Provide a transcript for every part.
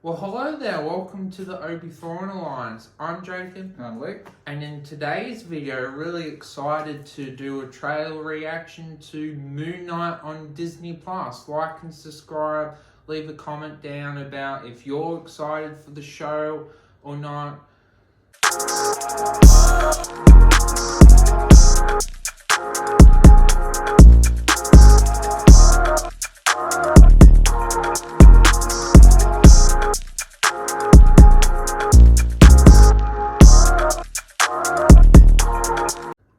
Well, hello there. Welcome to the Obi Foreign Alliance. I'm Jacob. And I'm Luke. And in today's video, really excited to do a trailer reaction to Moon Knight on Disney+. Like and subscribe. Leave a comment down about if you're excited for the show or not.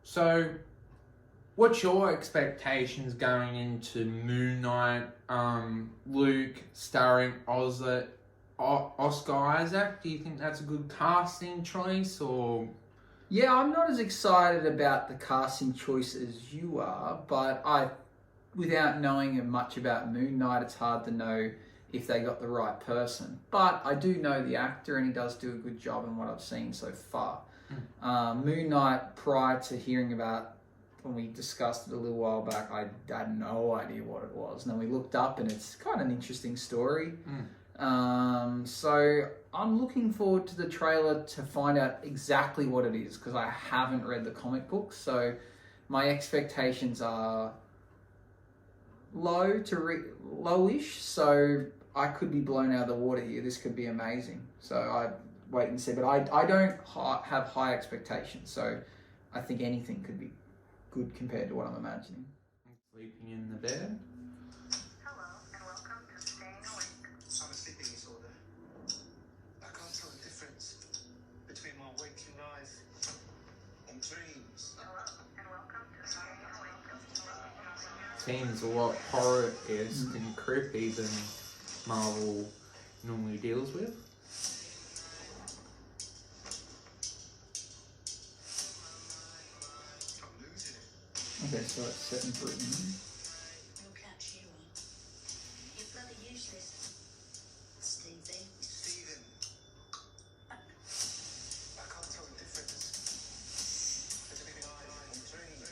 So, what's your expectations going into Moon Knight, Luke, starring Oscar Isaac? Do you think that's a good casting choice, or...? Yeah, I'm not as excited about the casting choice as you are, but without knowing much about Moon Knight, it's hard to know if they got the right person. But I do know the actor, and he does do a good job in what I've seen so far. Moon Knight, prior to hearing about, when we discussed it a little while back, I had no idea what it was. And then we looked up, and it's kind of an interesting story. So I'm looking forward to the trailer to find out exactly what it is, because I haven't read the comic books. So my expectations are lowish. So I could be blown out of the water here. This could be amazing. So I wait and see. But I don't have high expectations. So I think anything could be good compared to what I'm imagining. Sleeping in the bed. Hello, and welcome to Staying Awake. I'm a sleeping disorder. I can't tell the difference between my waking life and dreams. Hello, and welcome to Staying Awake. Seems a lot horror-esque and creepy than Marvel normally deals with. I'm losing it. Okay, so it's set in Britain. We'll catch you on. You're bloody useless, Stevie. Steven. I can't tell the difference between life and dreams.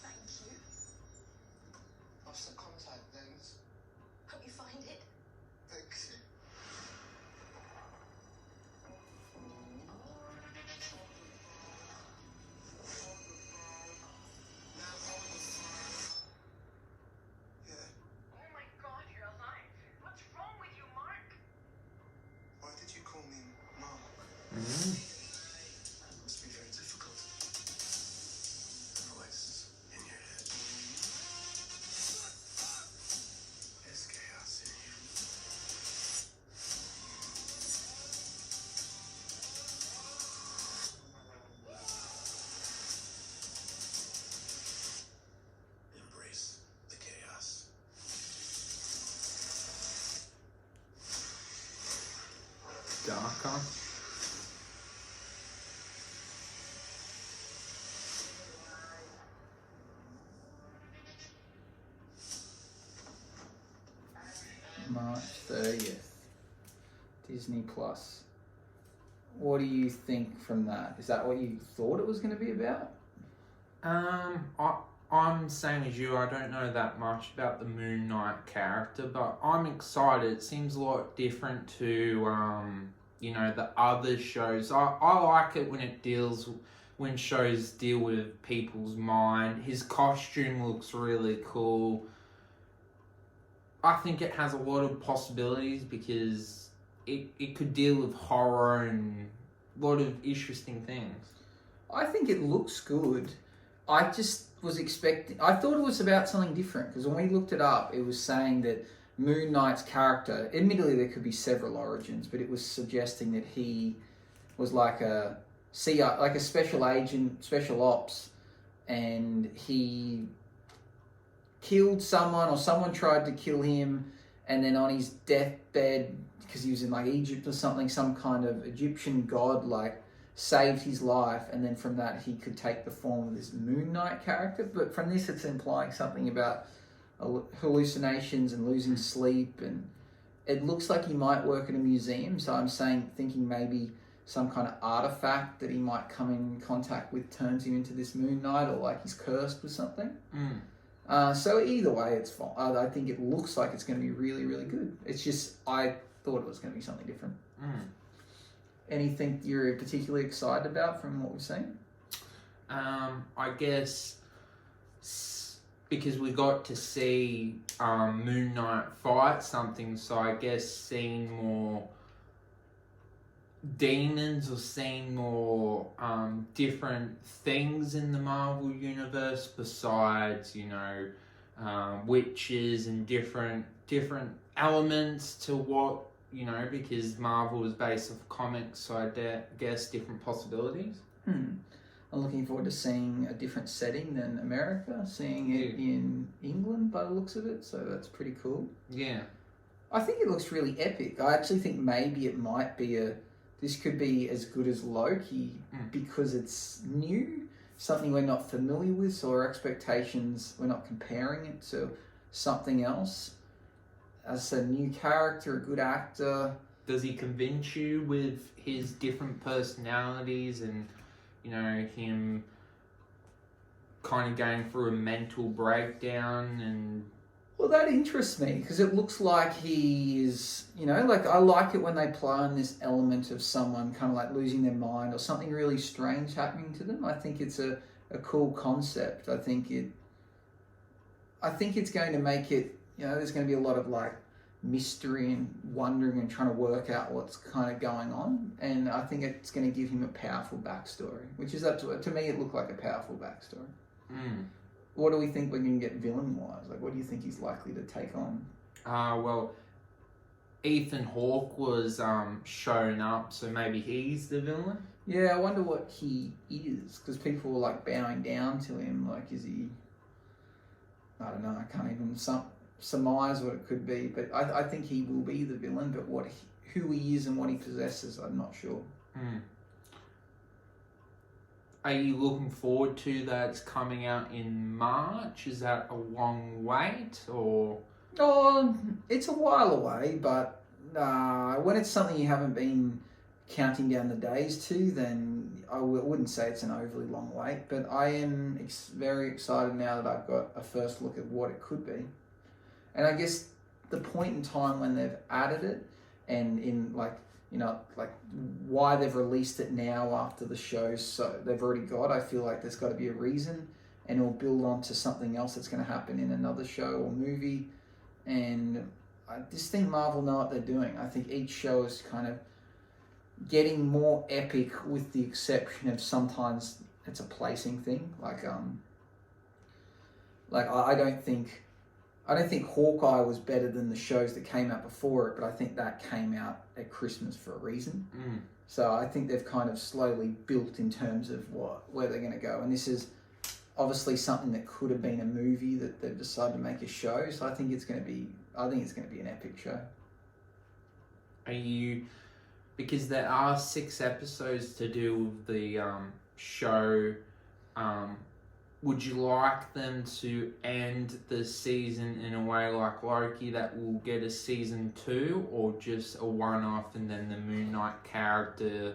Thank you. Lost the contact lens. Hope you find it. Thanks. Oh my god, you're alive. What's wrong with you, Mark? Why did you call me Mark? That must be very difficult. The voice in your head. There's chaos in you. Embrace the chaos. Darker. March 30th. Disney+. What do you think from that? Is that what you thought it was going to be about? I'm same as you. I don't know that much about the Moon Knight character, but I'm excited. It seems a lot different to the other shows. I like it when shows deal with people's mind. His costume looks really cool. I think it has a lot of possibilities because it could deal with horror and a lot of interesting things. I think it looks good. I just was expecting... I thought it was about something different, because when we looked it up, it was saying that Moon Knight's character... Admittedly, there could be several origins, but it was suggesting that he was like a special agent, special ops, and he killed someone, or someone tried to kill him, and then on his deathbed, because he was in like Egypt or something, some kind of Egyptian god saved his life, and then from that he could take the form of this Moon Knight character. But from this it's implying something about hallucinations and losing sleep, and it looks like he might work in a museum, so I'm thinking maybe some kind of artifact that he might come in contact with turns him into this Moon Knight, or like he's cursed with something. So either way, it's fine. I think it looks like it's going to be really, really good. It's just I thought it was going to be something different. Anything you're particularly excited about from what we've seen? I guess because we got to see Moon Knight fight something, so I guess seeing more demons or seeing more different things in the Marvel universe besides, witches and different elements to what, because Marvel is based off comics, so I guess different possibilities. I'm looking forward to seeing a different setting than America, seeing it in England by the looks of it, so that's pretty cool. Yeah. I think it looks really epic. I actually think maybe it might be this could be as good as Loki because it's new, something we're not familiar with, so our expectations, we're not comparing it to something else. As a new character, a good actor. Does he convince you with his different personalities and, him kind of going through a mental breakdown and... Well, that interests me because it looks like he is, I like it when they play on this element of someone kind of like losing their mind or something really strange happening to them. I think it's a cool concept. I think it's going to make it, there's going to be a lot of like mystery and wondering and trying to work out what's kind of going on. And I think it's going to give him a powerful backstory, which is up to me, it looked like a powerful backstory. What do we think we're going to get villain-wise? Like, what do you think he's likely to take on? Well, Ethan Hawke was shown up, so maybe he's the villain? Yeah, I wonder what he is, because people were, like, bowing down to him. Like, is he... I don't know, I can't even surmise what it could be, but I think he will be the villain, but who he is and what he possesses, I'm not sure. Are you looking forward to that? It's coming out in March. Is that a long wait, or...? Oh, it's a while away, but when it's something you haven't been counting down the days to, then I wouldn't say it's an overly long wait, but I am very excited now that I've got a first look at what it could be. And I guess the point in time when they've added it, and in why they've released it now after the show, so they've already got, I feel like there's got to be a reason, and it'll build on to something else that's going to happen in another show or movie. And I just think Marvel know what they're doing. I think each show is kind of getting more epic, with the exception of sometimes it's a placing thing. I don't think Hawkeye was better than the shows that came out before it, but I think that came out at Christmas for a reason. So I think they've kind of slowly built in terms of where they're going to go. And this is obviously something that could have been a movie that they've decided to make a show. So I think it's going to be an epic show. Because there are 6 episodes to do with the show, would you like them to end the season in a way like Loki that will get a season 2, or just a one-off and then the Moon Knight character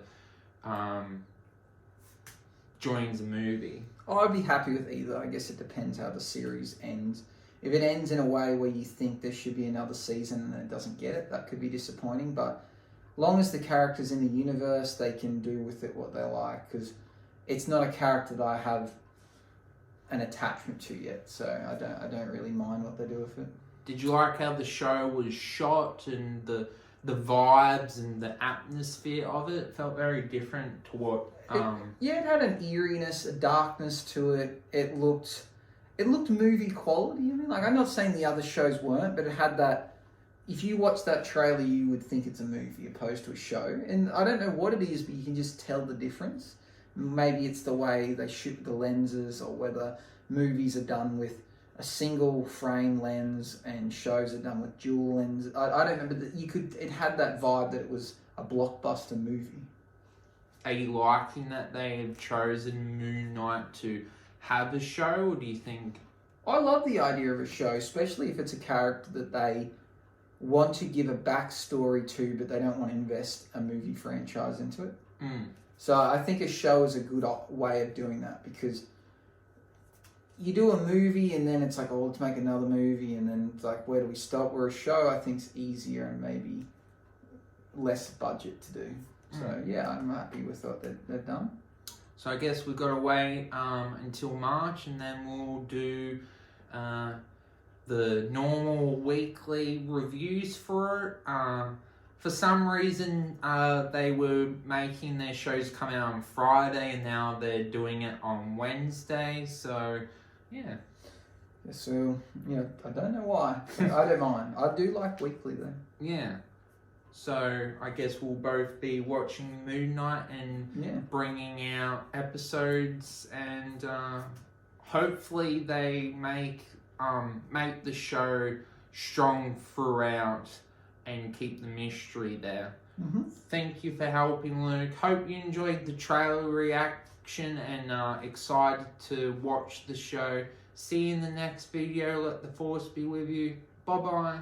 joins the movie? I'd be happy with either. I guess it depends how the series ends. If it ends in a way where you think there should be another season and then it doesn't get it, that could be disappointing. But long as the character's in the universe, they can do with it what they like, because it's not a character that I have an attachment to yet, so I don't really mind what they do with it. Did you like how the show was shot and the vibes and the atmosphere of it? It felt very different to what... it had an eeriness, a darkness to it. It looked movie quality. I mean, I'm not saying the other shows weren't, but it had that... If you watch that trailer, you would think it's a movie opposed to a show. And I don't know what it is, but you can just tell the difference. Maybe it's the way they shoot the lenses, or whether movies are done with a single frame lens and shows are done with dual lenses. I don't know, but it had that vibe that it was a blockbuster movie. Are you liking that they have chosen Moon Knight to have a show, or do you think... I love the idea of a show, especially if it's a character that they want to give a backstory to, but they don't want to invest a movie franchise into it. So I think a show is a good way of doing that, because you do a movie and then it's like, oh, let's make another movie, and then it's like, where do we stop? Where a show, I think, is easier and maybe less budget to do. So yeah, I'm happy with what they've done. So I guess we've got to wait until March, and then we'll do the normal weekly reviews for it. For some reason, they were making their shows come out on Friday, and now they're doing it on Wednesday. So yeah. So yeah, I don't know why. I don't mind. I do like weekly though. Yeah. So I guess we'll both be watching Moon Knight and bringing out episodes, and hopefully they make the show strong throughout and keep the mystery there. Thank you for helping, Luke. Hope you enjoyed the trailer reaction and excited to watch the show. See you in the next video. Let the force be with you. Bye bye.